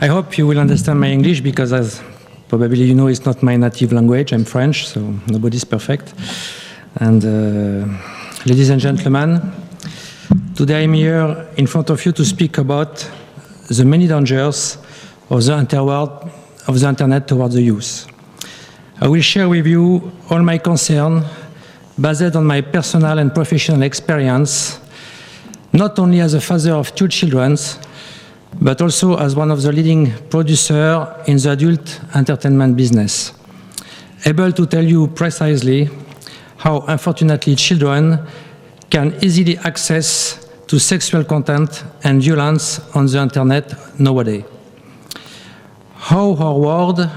I hope you will understand my English because, as probably you know, it's not my native language. I'm French, so nobody's perfect. And ladies and gentlemen, today I'm here in front of you to speak about the many dangers of the internet towards the youth. I will share with you all my concern based on my personal and professional experience, not only as a father of 2 children, but also as one of the leading producers in the adult entertainment business, able to tell you precisely how, unfortunately, children can easily access to sexual content and violence on the internet nowadays. How our world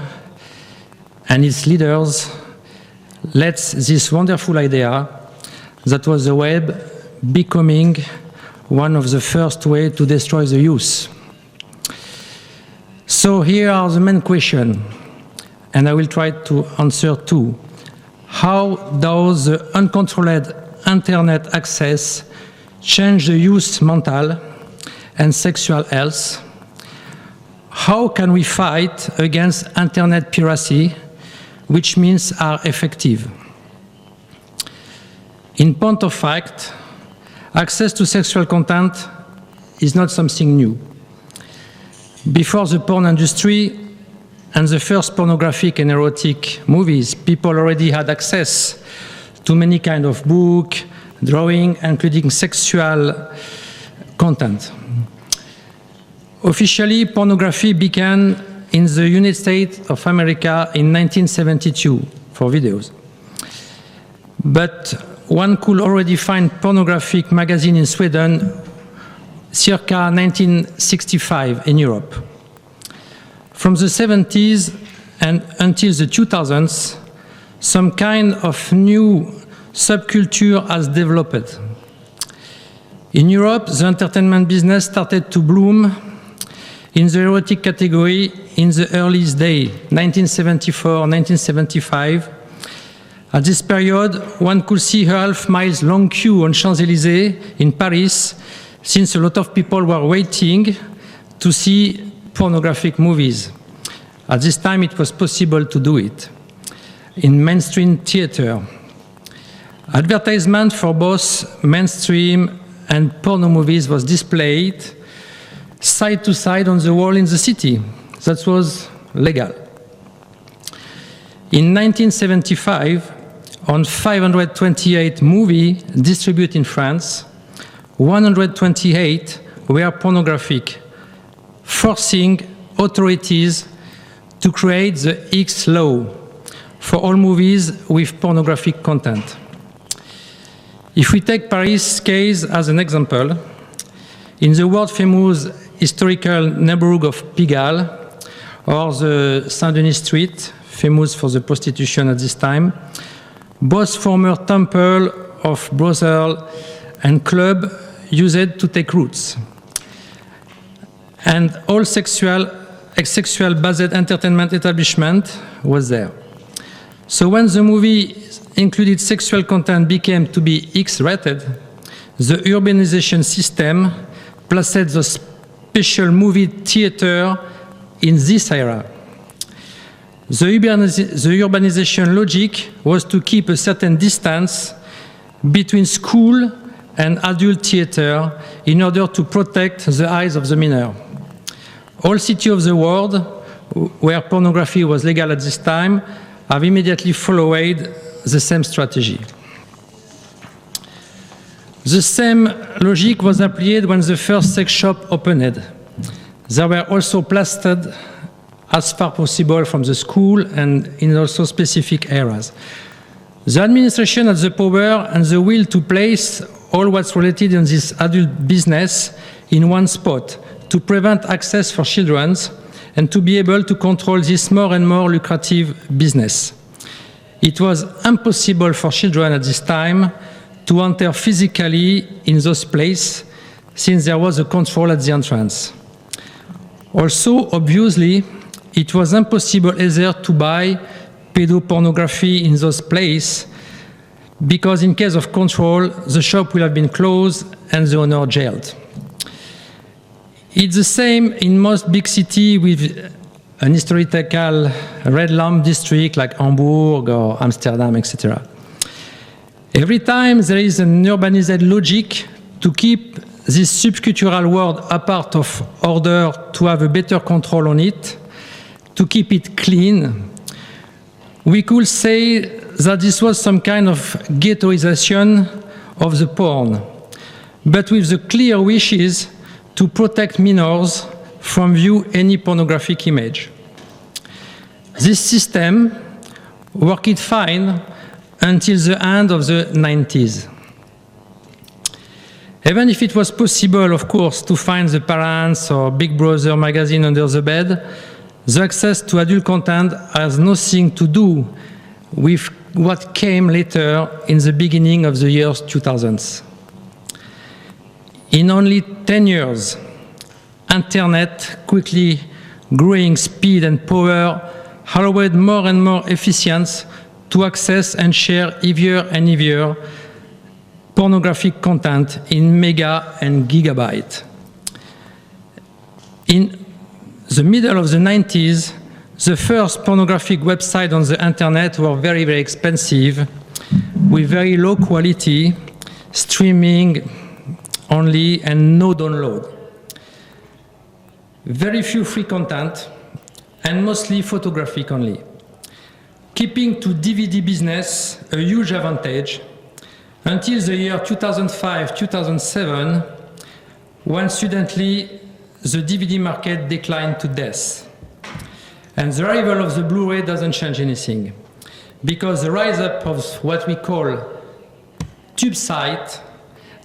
and its leaders let this wonderful idea that was the web becoming one of the first ways to destroy the youth. So here are the main questions, and I will try to answer 2. How does the uncontrolled internet access change the youth's mental and sexual health? How can we fight against internet piracy, which means are effective? In point of fact, access to sexual content is not something new. Before the porn industry and the first pornographic and erotic movies, people already had access to many kinds of books, drawing, including sexual content. Officially, pornography began in the United States of America in 1972 for videos. But one could already find pornographic magazine in Sweden circa 1965 in Europe. From the 70s and until the 2000s, some kind of new subculture has developed. In Europe, the entertainment business started to bloom in the erotic category in the earliest days, 1974, 1975. At this period, one could see a half-mile long queue on Champs-Élysées in Paris, since a lot of people were waiting to see pornographic movies. At this time, it was possible to do it in mainstream theater. Advertisement for both mainstream and porno movies was displayed side to side on the wall in the city. That was legal. In 1975, on 528 movies distributed in France, 128 were pornographic, forcing authorities to create the X law for all movies with pornographic content. If we take Paris' case as an example, in the world-famous historical neighborhood of Pigalle, or the Saint-Denis Street, famous for the prostitution at this time, both former temple of brothel and club used to take roots. And all sexual-based entertainment establishment was there. So when the movie included sexual content became to be X-rated, the urbanization system placed the special movie theater in this era. The urbanization logic was to keep a certain distance between school and adult theater in order to protect the eyes of the minor. All cities of the world where pornography was legal at this time have immediately followed the same strategy. The same logic was applied when the first sex shop opened. They were also placed as far possible from the school and in also specific areas. The administration had the power and the will to place all what's related in this adult business in one spot, to prevent access for children and to be able to control this more and more lucrative business. It was impossible for children at this time to enter physically in those places since there was a control at the entrance. Also, obviously, it was impossible either to buy pedopornography in those places because in case of control, the shop will have been closed and the owner jailed. It's the same in most big cities with an historical red lamp district like Hamburg or Amsterdam, etc. Every time there is an urbanized logic to keep this subcultural world a part of order, to have a better control on it, to keep it clean, we could say that this was some kind of ghettoization of the porn, but with the clear wishes to protect minors from view any pornographic image. This system worked fine until the end of the 90s. Even if it was possible, of course, to find the Parents or Big Brother magazine under the bed, the access to adult content has nothing to do with what came later in the beginning of the years 2000s. In only 10 years, Internet quickly growing speed and power allowed more and more efficiency to access and share heavier and heavier pornographic content in mega and gigabyte. In the middle of the 90s, the first pornographic websites on the internet were very, very expensive, with very low quality, streaming only and no download. Very few free content, and mostly photographic only. Keeping to DVD business a huge advantage until the year 2005-2007, when suddenly the DVD market declined to death. And the arrival of the Blu-ray doesn't change anything, because the rise up of what we call tube site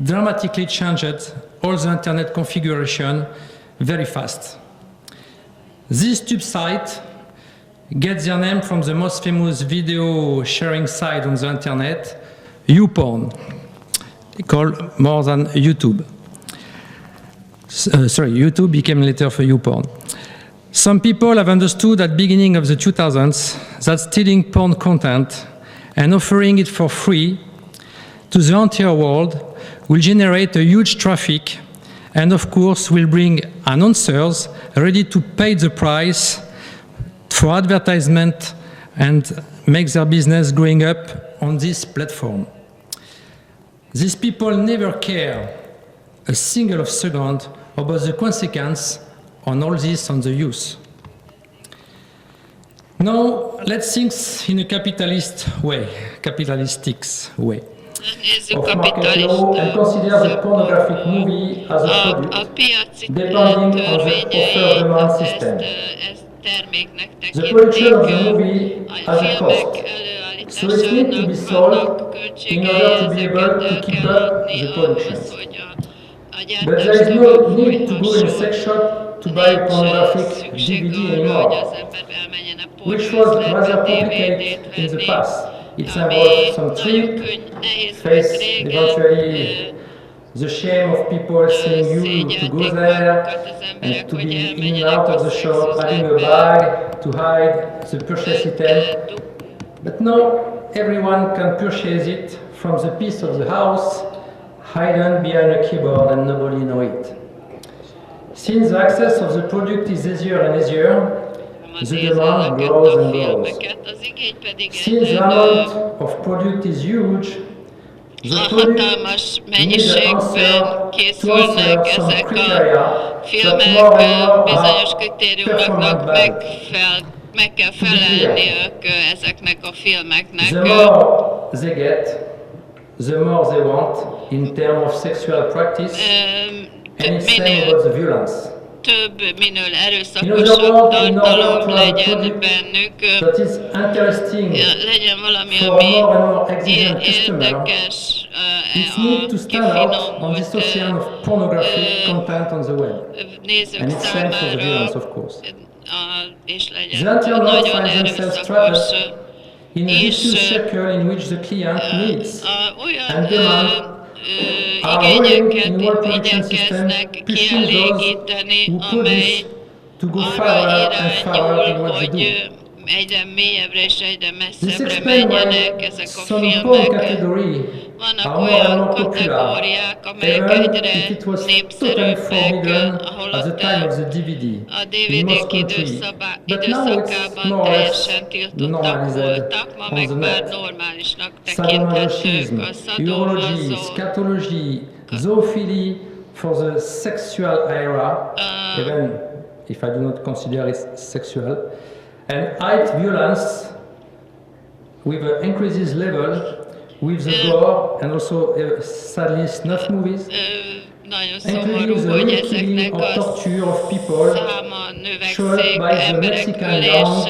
dramatically changed all the internet configuration very fast. This tube site gets their name from the most famous video sharing site on the internet, YouPorn, called more than YouTube. YouTube became later for YouPorn. Some people have understood at the beginning of the 2000s that stealing porn content and offering it for free to the entire world will generate a huge traffic, and of course will bring announcers ready to pay the price for advertisement and make their business growing up on this platform. These people never care a single second about the consequence on all this on the youth. Now, let's think in a capitalistic way. Of market law, and consider the pornographic movie as a product, depending on the offer-demand system. The production of the movie has a cost, so it needs to be sold in order to be able to keep up the production. But there is no need to go in a sex shop to buy a pornographic DVD anymore, which was rather complicated in the past. It involved some trip, face eventually the shame of people seeing you to go there, and to be in and out of the shop, having a bag to hide the purchase item. But now everyone can purchase it from the piece of the house, hidden behind a keyboard, and nobody knows it. Since the access of the product is easier and easier, the demand grows and grows. Since the amount of product is huge, the product needs an answer to answer some criteria that more and more are performed by. Meg kell felelniük ezeknek a filmeknek. The more they get, the more they want in terms of sexual practice, and it's same about the violence. Több, minél erőszakosabb tartalom legyen bennük, legyen valami, ami érdekes, a kifinomult nézők számára, és legyen nagyon erőszakos, és olyan igényeket igyekeznek kielégíteni, amely arra irányul, hogy egyre mélyebbre és egyre messzebbre menjenek ezek a filmek. are more and more popular, even if it was totally forbidden at the time of the DVD in most countries. But now it's more or less normalized on the net. Sadomasochism, urology, scatology, zoophilia for the sexual era, even if I do not consider it sexual, and height violence with an increased level with the gore and also sadly snuff movies, including the real killing or torture of people shown by the Mexican gang,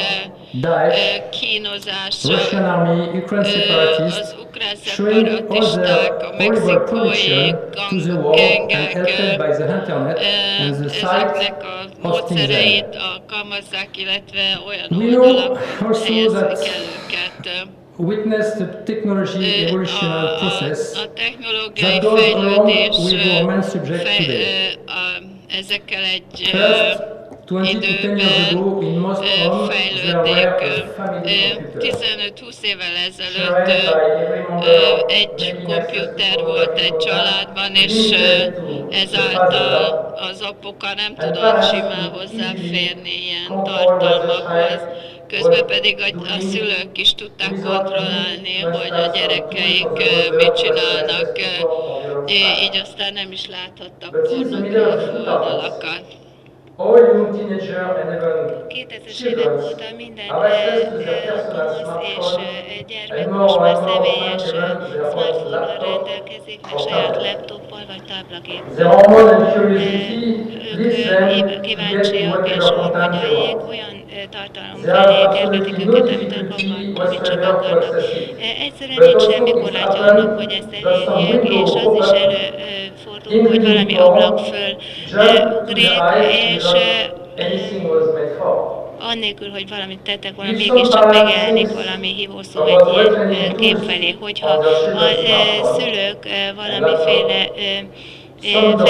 Daesh, Russian army, Ukraine separatists, showing other horrible production to the world and helped by the internet and the site hosting them. We know also that witness the technology evolutionary process that goes along with our main subject today. First, 20 to 10 years ago, in most homes, there were a family computer. 15-20 évvel Shared ezelőtt by every member, egy making access to komputer volt egy pornographic content, családban, és limited to the ezáltal father, az apuka nem and tudott parents simán could easily hozzáférni ilyen control what the tartalmakhoz. child Közben was pedig a doing szülők is tudták without kontrollálni, any hogy a trespass or tools gyerekeik of the mother mit to csinálnak, access to porn or the other side. így aztán nem is láthattak But since the middle of the pornográf 2000s, oldalakat. all young teenagers and even 2000-es children évek óta minden have access to their personal kamaz és smartphone, gyermek and most more már and more személyes often even to their own smartphone-nal laptop rendelkezik, meg or saját tablet. laptoppal vagy táblagéppel. Their hormone and curiosity leads them Ők to get to kíváncsiak, és whatever content they hormonjaik want. olyan tartalom There are felé gergetik absolutely no őket, amit difficulty amit csak whatsoever to akarnak. access it. Egyszerűen But nincs also semmi it korlátja annak, hogy happens ezt that some elérjék, window és az pop is up előfordul, in hogy the valami porn, ablak föl jump to ugrik, their eyes és without anything was made for. annélkül, hogy valamit tettek volna, If some mégiscsak parent megjelenik thinks valami hívószó about egy ilyen returning kép tools felé, hogyha on their a children's smartphone szülők and valamiféle laptop, some don't. And the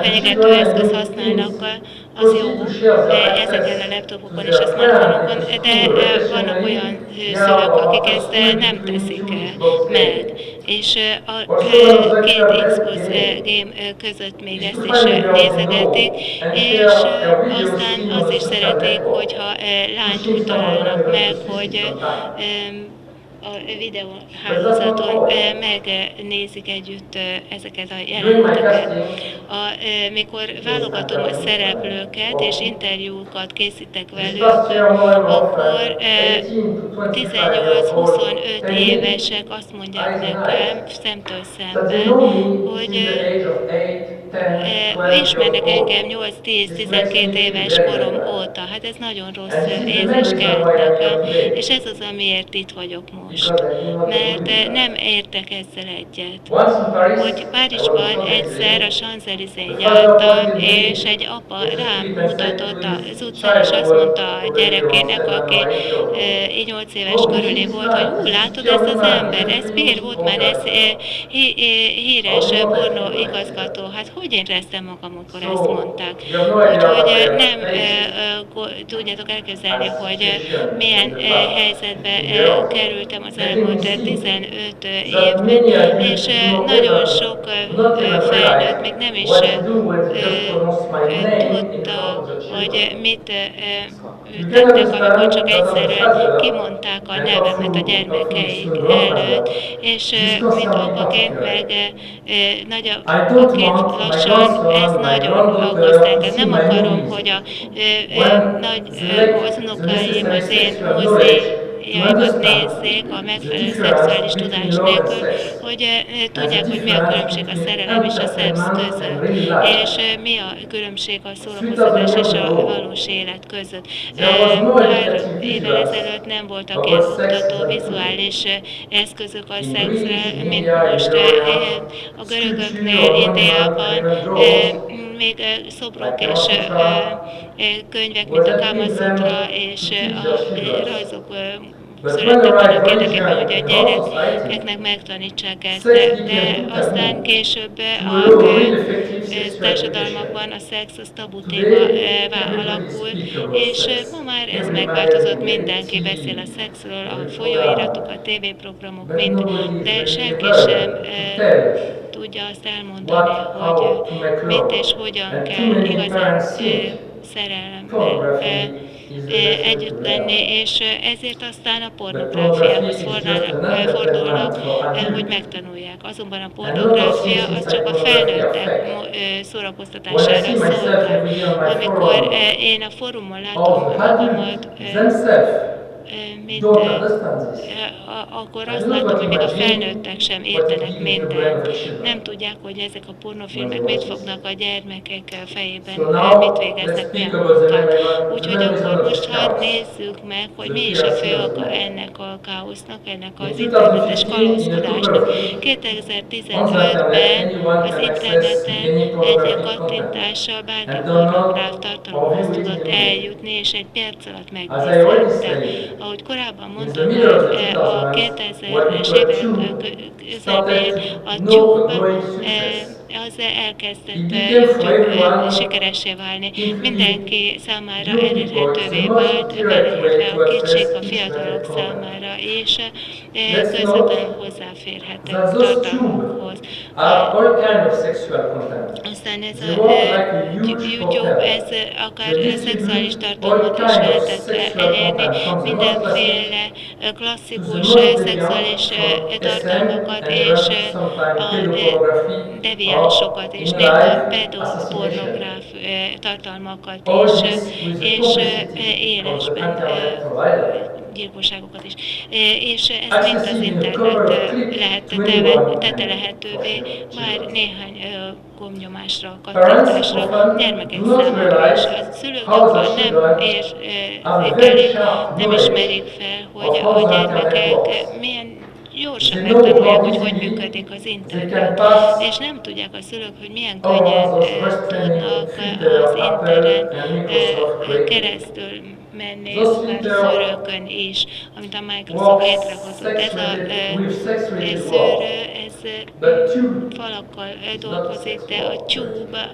fenyegető children and eszköz young használnak, teens az jó proceed to share their ezeken a access to laptopokon és a their friends smartphone-okon, at de school. vannak Occasionally, olyan there are szülők, akik after ezt school nem between teszik two Xbox meg, games. és a Also, one of the két actual best Xbox games game között még is to ezt is find a girl you nézegetik, know and és share a video aztán seen on azt a is social szeretik, network, hogyha lányt pushing úgy some of them találnak even meg, to suicide hogy sometimes. a But that's not videóhálózaton all. megnézik együtt ezeket a During my jeleneteket. casting, Mikor válogatom a szereplőket és interjúkat készítek this velük, past year more and more akkor often 18 to 25 years old 18-25 évesek azt mondják eyes in nekem eyes szemtől that they szemben, know me hogy since the age of 8, 10, 12 years ismernek old. engem This makes 8-10-12 me éves very, korom very óta. Hát ez nagyon And rossz this is the main érzést reason kelt why I'm here nekem, today. és ez az, amiért itt vagyok most. Because I do not agree Mert with that. nem értek ezzel egyet. Once in Paris, Hogy I was Párizsban on egyszer a the Champs-Élysées The father jártam, pointed me és egy apa in the rám street and said mutatott to az his utcán, és child azt who was mondta a already around gyerekének, 7 aki or 8 years old. 8 éves Oh, körüli this is volt, hogy this is látod Pierre ezt az Woodman, ember, he's ez a Pierre famous Woodman, porn ez director. híres How do you know pornó that? igazgató. Hát hogy éreztem magam, amikor So, ezt mondták? you have no idea what Úgyhogy they nem faced tudjátok elképzelni, as hogy situation milyen in the past helyzetbe 15 years. kerültem az Making me elmúlt see 15 that évben, many of és you do not nagyon even, sok do not even felnőtt realize még nem is what to do when you just pronounce my name in tudta, front of the hogy children. mit You can tettek, amikor csak understand that as a egyszerűen father, kimondták a and nevemet a talking gyermekeik to your előtt, husband, és this mint concerns me apaként, meg particularly. I don't nagyapaként want my lassan ez grandson, my nagyon aggaszt granddaughter to engem. see Nem my akarom, movies hogy when they lack az the unokáim necessary az én sexual knowledge to jaimat understand nézzék a the megfelelő difference szexuális between tudás love and nélkül, sex, hogy and the tudják, hogy mi a difference különbség a between szerelem és a szex entertainment and között, real life. és mi a különbség a 3000 szórakoztatás és years a ago, valós élet között. there was no 3 educative évvel visuals ezelőtt nem voltak ilyen about sex oktató than vizuális eszközök a in szexre, Greece, in mint India, in most. the Orient, A sculpture görögöknél, or monument Indiában and even drawings még szobrok like és Kamasutra könyvek, was mint a helping them Kamasutra to és teach a their children rajzok születtek annak érdekében, hogy a gyerekeknek megtanítsák ezt, de aztán később a társadalmakban a szex az tabu témává alakul, és ma már ez megváltozott, mindenki beszél a szexről, a folyóiratok, a tévéprogramok mind, de senki sem tudja azt elmondani, hogy mit és hogyan kell igazán szerelemmel együtt lenni, és ezért aztán a pornográfiához fordulnak, hogy megtanulják. Azonban a pornográfia az csak a felnőttek szórakoztatására szolgál. Amikor én a fórumon látom magamat, akkor azt látom, hogy még a felnőttek sem értenek mindent. Nem tudják, hogy ezek a pornofilmek mit fognak a gyermekek fejében, mit végeznek, milyen munkát. Úgyhogy akkor most hadd nézzük meg, hogy mi is a fő oka ennek a káosznak, ennek az internetes kalózkodásnak. 2015-ben az interneten egy kattintással bárki pornográf tartalomhoz tudott eljutni, és egy perc alatt megnézhette. Ahogy korábban mondtam, a 2000-es évek közepén a Tube az elkezdett sikeressé válni. Mindenki számára elérhetővé vált, beleértve a kicsik, a fiatalok számára, és közvetlenül hozzáférhettek tartalmakhoz. Aztán ez a YouTube, ez akár szexuális tartalmat is lehetett elérni, mindenféle klasszikus szexuális tartalmakat és a deviánsokat és pedopornográf tartalmakat és élesben gyilkosságokat is. És ez mind az internet tette lehetővé már néhány gombnyomásra, kattintásra gyermekek számára is. A szülők gyakran nem érzékelik, nem ismerik fel, hogy a gyermekek milyen gyorsan megtanulják, hogy működik az internet, és nem tudják a szülők, hogy milyen könnyen tudnak az interneten keresztül menni, akár szűrőkön is, amit a Microsoft létrehozott. Ez a szűrő, ez falakkal dolgozik, de a tube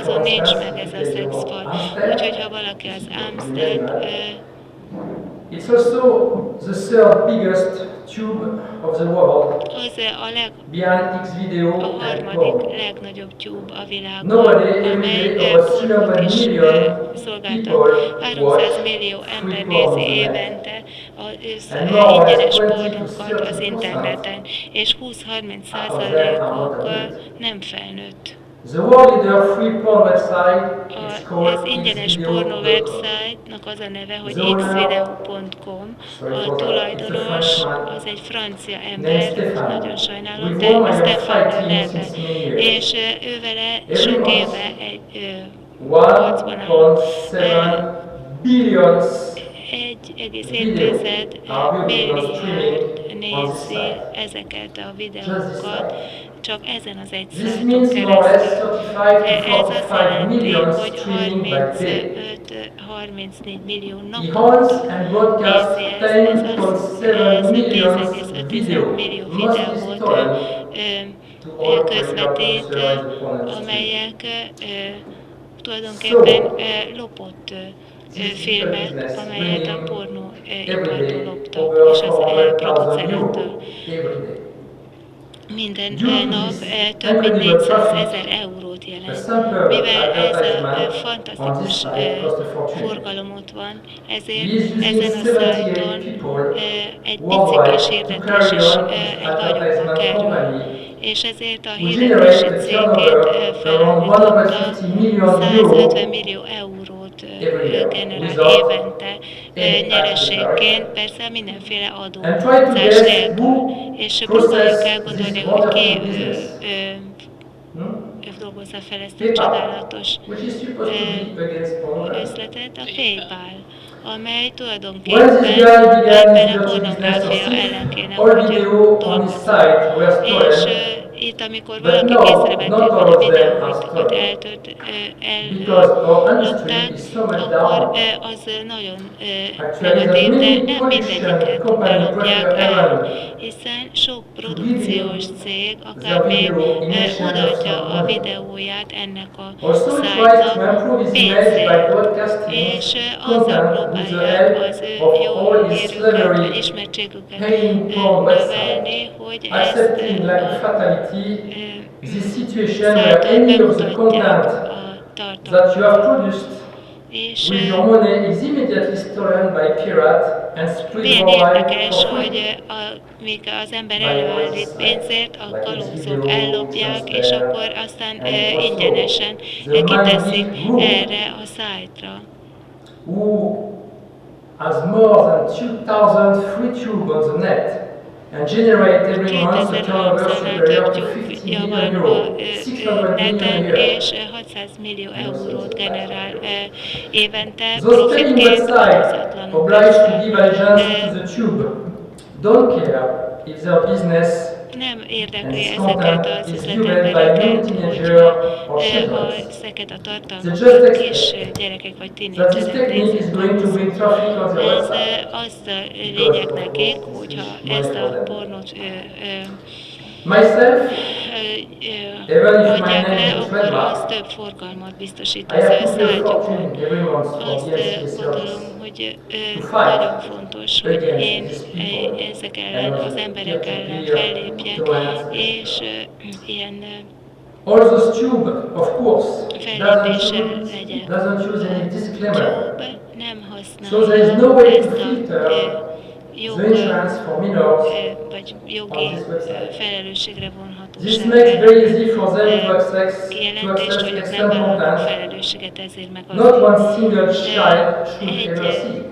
azon nincs meg ez a szexfal. Úgyhogy ha valaki az Amstead It's also the third biggest tube of the world, behind X-video a and harmadik porn. legnagyobb tube a világon, amely pornót is szolgáltat. 300 millió ember nézi évente az ingyenes pornókat az interneten, és 20-30%-uk nem felnőtt. The world leader free porn website is called Az ingyenes pornó website-nak az a neve, hogy xvideo.com. A tulajdonos az egy francia ember, nagyon sajnálom, de Stefan neve. És ő vele sok éve egy harcban áll. 1,7 milliárd nézi ezeket a videókat, csak ezen az egy szájton keresztül. Ez azt jelenti, hogy 35-34 millió napot nézi ez 10,5 millió videót közvetít, amelyek tulajdonképpen lopott filmek, amelyet a pornóipartól loptak, és az producerektől. Minden nap több mint 400 000 eurót jelent. Mivel ez a fantasztikus forgalom ott van, ezért ezen a szájton egy pici hirdetés is egy nagyobba kerül. És ezért a hirdetési cégét felállította, 150 millió eurót generál évente nyereségként, persze mindenféle adózás nélkül. És próbáljuk elgondolni, hogy ki dolgozza fel ezt a csodálatos ötletet, a PayPal, amely tulajdonképpen ebben a pornográfia ellen kéne, hogy dolgozzon. És itt, amikor valaki észrevette, hogy a videókat ellopták, akkor az nagyon negatív, de nem mindegyiket lopják el, hiszen sok produkciós cég akár még odaadja a videóját ennek a szájtnak pénzért, és azzal próbálják az ő jó hírüket, vagy ismertségüket növelni, hogy ezt szájton bemutatják a tartalmat. És milyen érdekes, hogy míg az ember előállít pénzért, a kalózok ellopják, és akkor aztán ingyenesen kiteszik erre a szájtra. Has more than 2000 free tube on the net and generate every month a turnover superior to 50 million euro, 600 neten, million a year. és 600 millió eurót generál évente, Those trading profitként websites obliged to give allegiance to the tube don't care if their business nem and érdekli its ezeket content az is viewed by new üzletembereket, teenager or hogy children. ezeket a They tartalmakat just kis expect gyerekek vagy that this tínédzserek technique is going to bring traffic on the Ez website. azt a lényeg nekik, hogyha ezt a pornót Myself, even if my adják name le, is akkor trademark, az több forgalmat biztosít I az have ő to pay a szájtjukon. fortune every month for Azt DSP gondolom, service. hogy To fight nagyon fontos, hogy against én these people ezek ellen, and az emberek ellen peer-to-peer fellépjek, torrents. és ilyen All those tube, of course, fellépéssel legyek. doesn't use any disclaimer. Tube nem So there is no way használja to ezt filter a the insurance for minors vagy on jogi this website. felelősségre This makes it very easy for them to access kijelentést, hogy ők nem external vállalnak content felelősséget ezért meg not azért. one single child should ever see.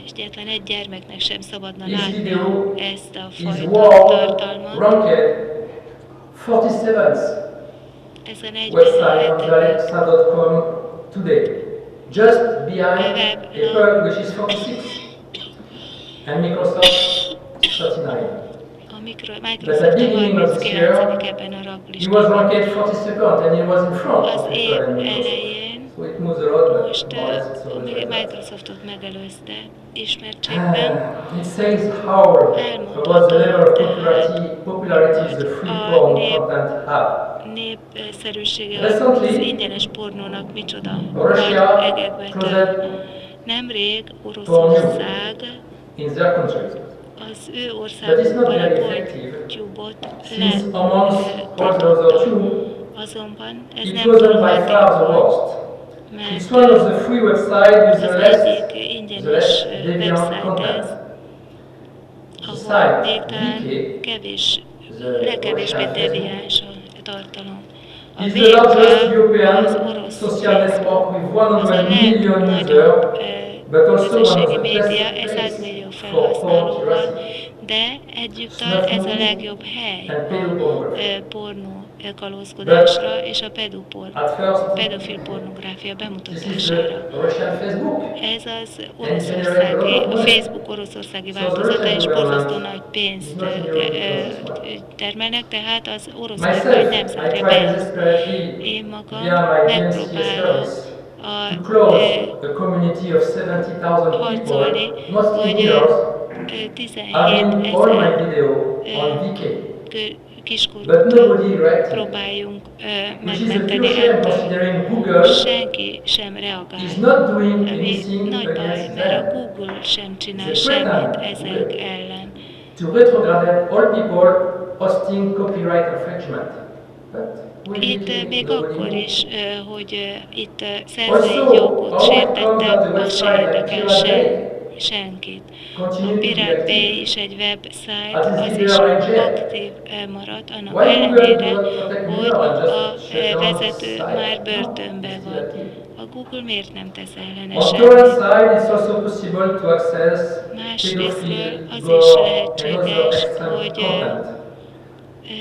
Egyetlen egy gyermeknek sem szabadna This látni video ezt a is fajta world tartalmat. ranked 47th Ezen egy website on alexa.com today, just behind Apple, which is 46, and Microsoft 39. Microsoft a 39. ebben a He was ranglistában. ranked 42nd, and he was in front Az of év Apple and Microsoft. elején So it moves a lot, but most more or less it's always like that. Microsoftot megelőzte ismertségben. It says how about the level of popularity the free porn content have. Népszerűsége az ingyenes pornónak micsoda Russia nagy egekbe tör. closed Nemrég Oroszország in their country. az ő That is not országukban a very effective, pornót since amongst all those two, azonban ez it nem goes on túl by far the hatékony, worst. It's mert one of the free websites with az the less egyik ingyenes deviant website content. ez, The ahol site még talán VK, legkevésbé deviáns a tartalom. A is the largest VK European az orosz social network with az a 100 million users, legnagyobb but also one közösségi of the média, best 100 places millió for porn felhasználóval, piracy. de egyúttal ez a legjobb hely And pedopornography. a pornó kalózkodásra és a At first, pedofil pornográfia this is bemutatására. the Russian Facebook. Ez az oroszországi, a Facebook oroszországi változata, és borzasztó nagy pénzt termelnek, tehát az orosz kormány nem zárja be ezt. Én magam megpróbálok harcolni, hogy 17 000 kiskorút próbáljunk megmenteni ettől. Senki sem reagál, ami nagy baj, mert a Google sem csinál semmit ezek ellen. To retrograde all people hosting copyright infringement. Itt még akkor is, hogy itt szerzői jogot sértettek, az se érdekel senkit. A Pirate Bay is egy website, az is aktív maradt, annak ellenére, hogy a vezető már börtönben van. A Google miért nem tesz ellene semmit? Másrésztről az is lehetséges, hogy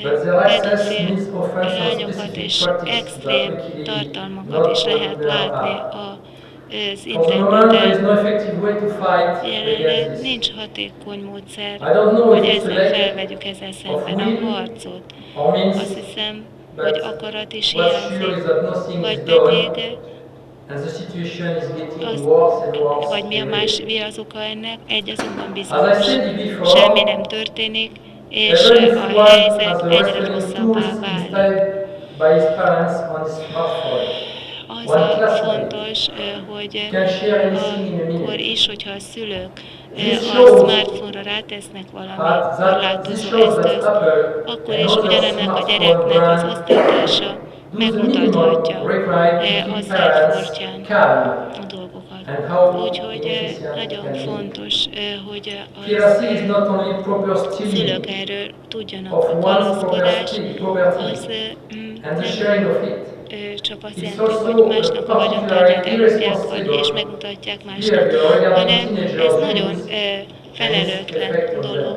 pedofil lányokat és extrém tartalmakat is lehet látni a az because remember, there is interneten. no effective way to fight Jelenleg against this. nincs hatékony módszer, I don't know hogy if it's a ezzel lack felvegyük ezzel of szemben a will harcot. or means, Azt hiszem, but hogy akarat is what's sure hiányzik, is that nothing is vagy done, pedig and the situation is getting az, worse and worse vagy mi a every más, day. mi az oka ennek, egy azonban As I bizonyos, said before, semmi nem történik, és even if a one helyzet has a egyre wrestling rosszabbá tools válik. installed by his parents on his smartphone, Az one a classmate fontos, hogy can share anything in a akkor minute. is, hogyha a szülők This a shows smartphone-ra rátesznek valami this korlátozó shows that eszközt, Apple akkor and is other ugyanennek a smartphone gyereknek az brands osztálytársa do the minimum megmutathatja required to a keep parents szerfordján calm a dolgokat. and how Úgyhogy inefficient it nagyon can be. fontos, hogy a Piracy is not only proper stealing szülők erről tudjanak. of A one's kalózkodás property az and the nem sharing of it. csak azt It's jelenti, also hogy másnak a a vagyontárgyát particularly ellopják, vagy és irresponsible megmutatják másnak, behavior regarding hanem teenagers' ez nagyon use felelőtlen effect on them. dolog,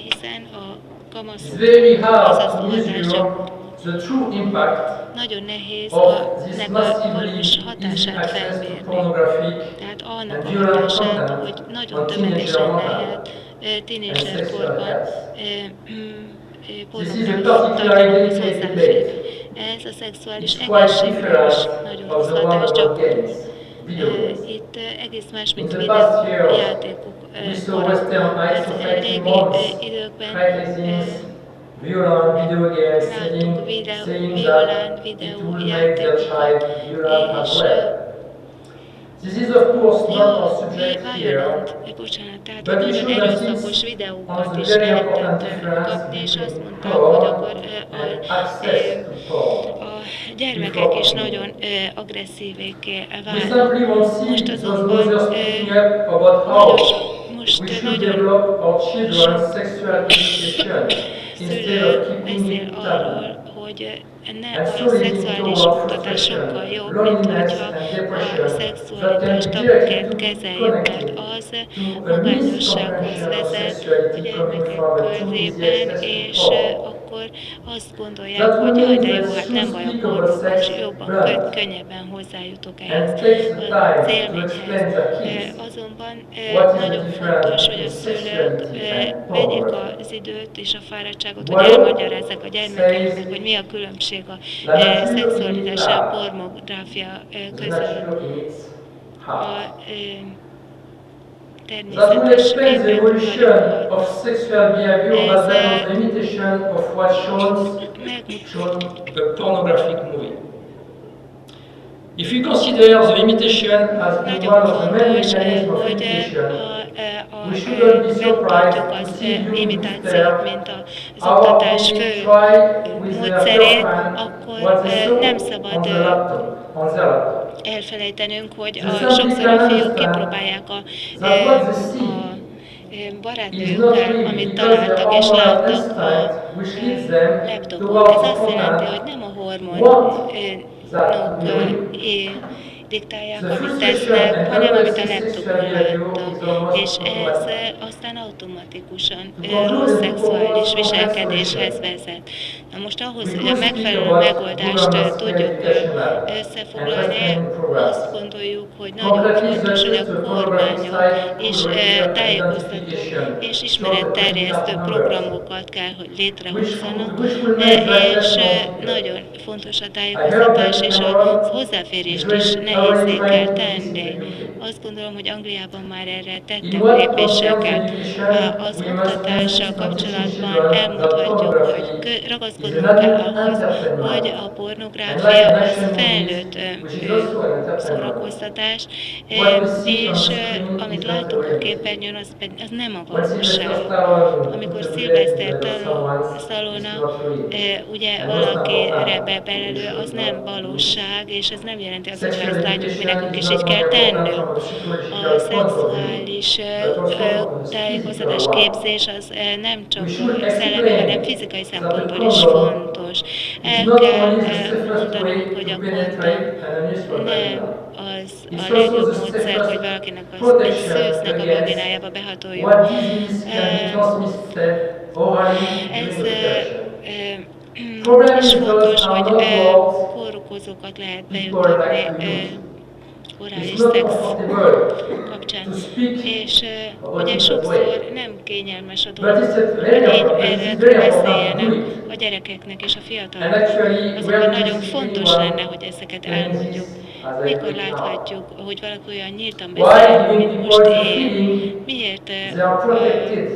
hiszen a It's kamaszok, very hard azaz to hatása measure the true impact nagyon nehéz of this ennek a massively valós easy hatását access to felmérni. pornographic Tehát annak and a violent hatását, content hogy nagyon on tömegesen teenager lehet and tínézserkorban sexual health. This is a pornográf particularly tartalomhoz delicate hozzáférni. debate. Ez a szexuális It's quite egészségre is different nagyon of rossz the one hatást about gyakorol. games, video games. Itt egész más, In mint the past years, videójátékok we saw kora. Western heights Az of acting régi modes, időkben practicing violent video games, láttuk saying violán that it would make their videójátékokat, child violent as és well. This is of course not our subject here, tehát but we nagyon should erőszakos insist videókat on the is very important lehetett difference kapni, és azt between mondták, hogy akkor porn and access to porn. a gyermekek is nagyon agresszívéké We válnak. simply won't see Most those azonban measures speaking up about how we should nagyon develop our children's sok sexual education instead of szülő keeping beszél it taboo. arról, hogy And a so leading szexuális toward oktatás frustration, sokkal jobb, mint loneliness hogyha and a depression that szexualitás can be tabuként directly kezeljük, mert connected az to a magányossághoz miscomprehension of vezet a sexuality coming gyermekek from a too easy körében, access to és porn. akkor azt gondolják, That hogy would jaj, mean de jó, that hát should nem baj a speak about pornóban, sex és jobban, blunt könnyebben hozzájutok ehhez and takes the time az to élményhez. explain to kids Azonban what is the nagyon difference fontos, hogy a between szülők sexuality and vegyék pornography. az időt és a fáradtságot, hogy Well, elmagyarázzák a gyermekeknek, says hogy mi a különbség a la nature szexualitás és a in pornográfia the között. nature in its A heart. That will természetes explain the képet evolution vagyunk. of sexual behavior Ez rather than the imitation of what shown the pornographic movie. If you consider the imitation as being one nagyon of the main fontos, mechanisms of hogy imitation, we shouldn't be surprised megmutatjuk to az see you imitációt, declare mint az how oktatás they fő try with their módszerét, girlfriend akkor what they saw nem on szabad the laptop, on their laptop. elfelejtenünk, hogy The sokszor a simple fiúk understand kipróbálják a that what they see is not barátnőkkel, really amit because their találtak és hormonal láttak instinct which leads a them laptopon. towards Ez azt jelenti, content hogy nem a want hormonok that to be real. diktálják, The amit first sexual tesznek, and hanem amit a aggressive laptopon sexual behavior láttak. is almost És ez automatic. aztán automatikusan To conclude rossz the szexuális proposed viselkedéshez solution, vezet. Na most ahhoz, we hogy could a speak megfelelő about megoldást government tudjuk education lab and összefoglalni, training programs. azt gondoljuk, hogy nagyon Concretely, fontos, hogy a the pornographic kormányok site is could require tájékoztató identification és from the ismeretterjesztő credit card programokat kell, hogy létrehozzanak, which will make life és less complicated. nagyon fontos a I heard tájékoztatás, that és a Cameron hozzáférést is is already nehézé trying kell to do this in tenni. the UK. Azt gondolom, hogy Angliában már erre In tettek what lépéseket. concerns education, Az we must oktatással insist on teaching kapcsolatban children that elmondhatjuk, hogy pornography is ragaszkodnunk an kell adult ahhoz, entertainment. hogy a And pornográfia like an az action felnőtt movies, which is also an entertainment. szórakoztatás, What we see on és screen amit is not látunk a reality. képernyőn, az nem a When Sylvester valóság. Stallone Amikor put a Sylvester blade in someone's, Stallone it's not real. ugye And most valakire important, belelő, az nem valóság, és ez nem jelenti azt, hogy ha sexual ezt látjuk, mi education nekünk is is not így kell only important tennünk. from a psychological A point of view, szexuális but also from a tájékoztatás physical one. képzés az nem csak We should szellemi, hanem explain fizikai that szempontból the is condom fontos. is El not kell only the safest way mondanunk, hogy to a penetrate kondom an unusual nem vagina. az It's a also legjobb the módszer, safest hogy valakinek egy protection szőznek a against vaginájába behatoljuk. what disease can be transmitted orally Ez during the is fontos, hogy kórokozókat lehet people like to bejutatni use. orális It's not szex comfortable kapcsán. to speak És about ugye it that way. sokszor nem kényelmes a But dolog, it's hogy it's erről very important to do beszéljenek it. a gyerekeknek és a And fiataloknak. actually, Azonban where nagyon this fontos anyone lenne, hogy ezeket can elmondjuk. exist as I Mikor do now? láthatjuk, hogy valaki olyan nyíltan Why beszél, giving mint people most the én? feeling Miért they are protected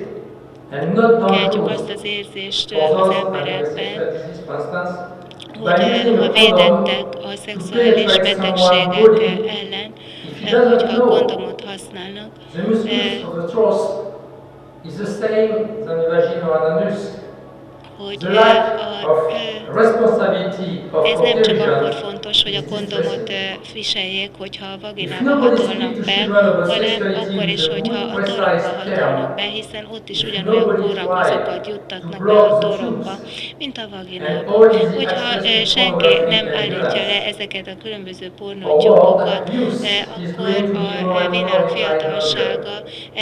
and not keltjük done azt az érzést for az those emberekben, for instance, hogy ha védettek a szexuális betegségek ellen, hogyha kondomot használnak, the muscles of the throat is the same than the vagina or anus. hogy The lack of responsibility of ez nem csak akkor protection fontos, hogy a is kondomot distressing. viseljék, hogyha a If vaginába nobody hatolnak speaks to be, children about hanem sexuality akkor is, with hogyha a a precise torokba hatolnak term, be, hiszen ott is if ugyanolyan nobody kórakozokat tries juttatnak to be a block the torokba, tubes mint a and vaginába. all easy Hogyha access to senki pornography nem and állítja le violence, ezeket a különböző or pornótyúkokat, what abuse is akkor going to be more a and more világ in my fiatalsága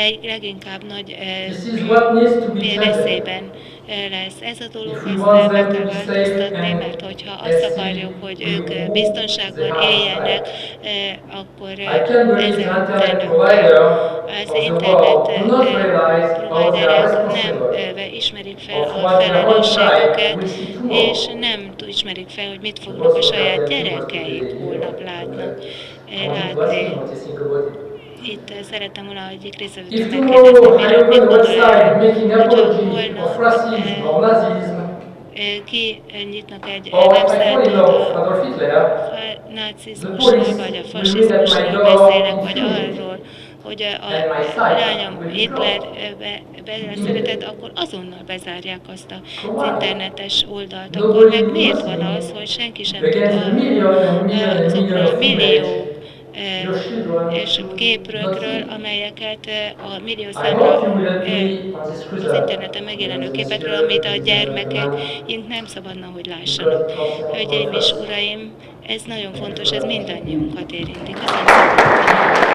egy leginkább nagy This is what needs to be changed. veszélyben lesz. Ez a dolog, If we ezt want meg them kell to be safe változtatni, and mert hogyha azt akarjuk, hogy ők biztonságban éljenek, akkor I can't believe the ezen internet tennünk provider kell. of Az the internet world do not realize how they are providerek nem responsible ismerik fel of a what their own child felelősségüket, will see tomorrow. és nem ismerik fel, hogy mit fognak a saját gyerekeik holnap látni. What you think about it? Itt szerettem volna egyik If részvevőtől tomorrow megkérdezni, I open mit a gondol website erről, making hogyha apology of holnap racism or nazism, kinyitnak egy or if I fall in websájtot love with Adolf Hitler, a nácizmusról, vagy a will meet at my fasizmusról door beszélek, in vagy fury. arról, hogy a And my site lányom will be Hitlerbe szeretett, akkor azonnal bezárják azt az internetes oldalt. Nobody Akkor meg miért van listening az, hogy senki sem tud against the million and million and azokról million a of millió Your children és should képrökről, not see. amelyeket a millió I számra hope you will agree on this az result. interneten megjelenő képekről, amit a gyermekeink nem szabadna, hogy lássanak. Hölgyeim és uraim, ez nagyon fontos, ez mindannyiunkat érinti. Köszönöm szépen.